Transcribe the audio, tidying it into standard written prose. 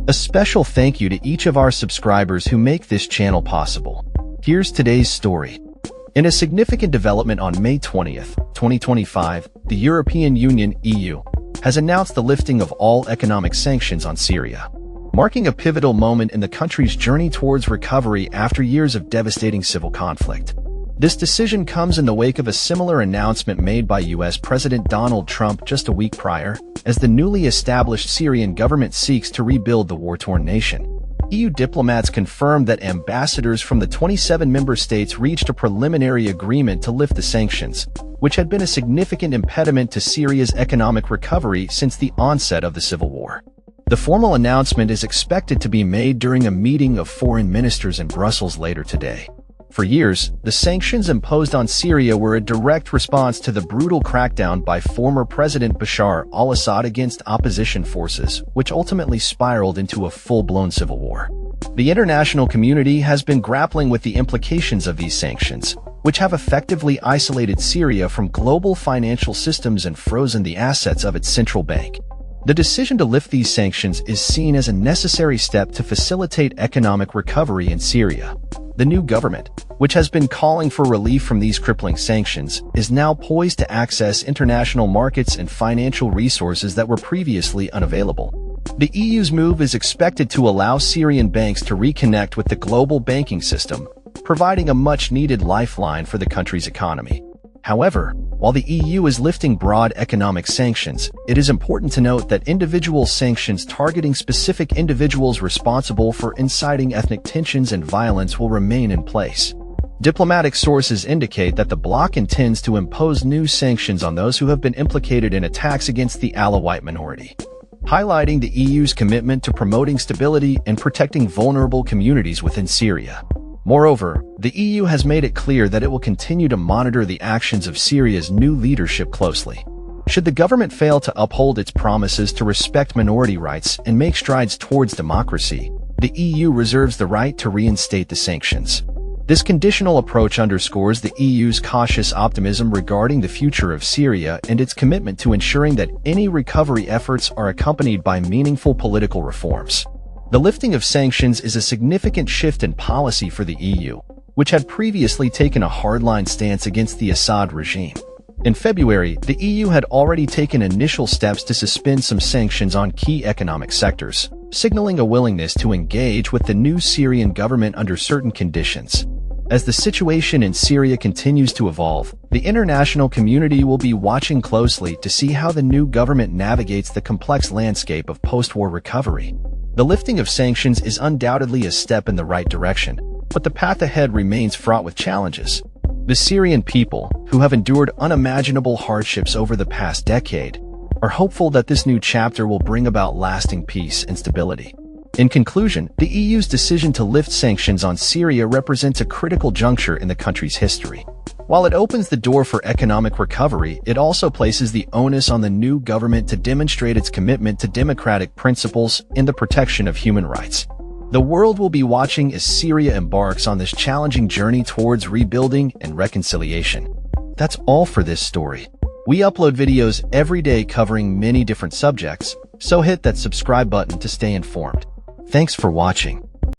A special thank you to each of our subscribers who make this channel possible. Here's today's story. In a significant development on May 20th, 2025, the European Union (EU) has announced the lifting of all economic sanctions on Syria, marking a pivotal moment in the country's journey towards recovery after years of devastating civil conflict. This decision comes in the wake of a similar announcement made by U.S. President Donald Trump just a week prior, as the newly established Syrian government seeks to rebuild the war-torn nation. EU diplomats confirmed that ambassadors from the 27 member states reached a preliminary agreement to lift the sanctions, which had been a significant impediment to Syria's economic recovery since the onset of the civil war. The formal announcement is expected to be made during a meeting of foreign ministers in Brussels later today. For years, the sanctions imposed on Syria were a direct response to the brutal crackdown by former President Bashar al-Assad against opposition forces, which ultimately spiraled into a full-blown civil war. The international community has been grappling with the implications of these sanctions, which have effectively isolated Syria from global financial systems and frozen the assets of its central bank. The decision to lift these sanctions is seen as a necessary step to facilitate economic recovery in Syria. The new government, which has been calling for relief from these crippling sanctions, is now poised to access international markets and financial resources that were previously unavailable. The EU's move is expected to allow Syrian banks to reconnect with the global banking system, providing a much-needed lifeline for the country's economy. However, while the EU is lifting broad economic sanctions, it is important to note that individual sanctions targeting specific individuals responsible for inciting ethnic tensions and violence will remain in place. Diplomatic sources indicate that the bloc intends to impose new sanctions on those who have been implicated in attacks against the Alawite minority, highlighting the EU's commitment to promoting stability and protecting vulnerable communities within Syria. Moreover, the EU has made it clear that it will continue to monitor the actions of Syria's new leadership closely. Should the government fail to uphold its promises to respect minority rights and make strides towards democracy, the EU reserves the right to reinstate the sanctions. This conditional approach underscores the EU's cautious optimism regarding the future of Syria and its commitment to ensuring that any recovery efforts are accompanied by meaningful political reforms. The lifting of sanctions is a significant shift in policy for the EU, which had previously taken a hardline stance against the Assad regime. In February, the EU had already taken initial steps to suspend some sanctions on key economic sectors, signaling a willingness to engage with the new Syrian government under certain conditions. As the situation in Syria continues to evolve, the international community will be watching closely to see how the new government navigates the complex landscape of post-war recovery. The lifting of sanctions is undoubtedly a step in the right direction, but the path ahead remains fraught with challenges. The Syrian people, who have endured unimaginable hardships over the past decade, are hopeful that this new chapter will bring about lasting peace and stability. In conclusion, the EU's decision to lift sanctions on Syria represents a critical juncture in the country's history. While it opens the door for economic recovery, it also places the onus on the new government to demonstrate its commitment to democratic principles and the protection of human rights. The world will be watching as Syria embarks on this challenging journey towards rebuilding and reconciliation. That's all for this story. We upload videos every day covering many different subjects, so hit that subscribe button to stay informed. Thanks for watching.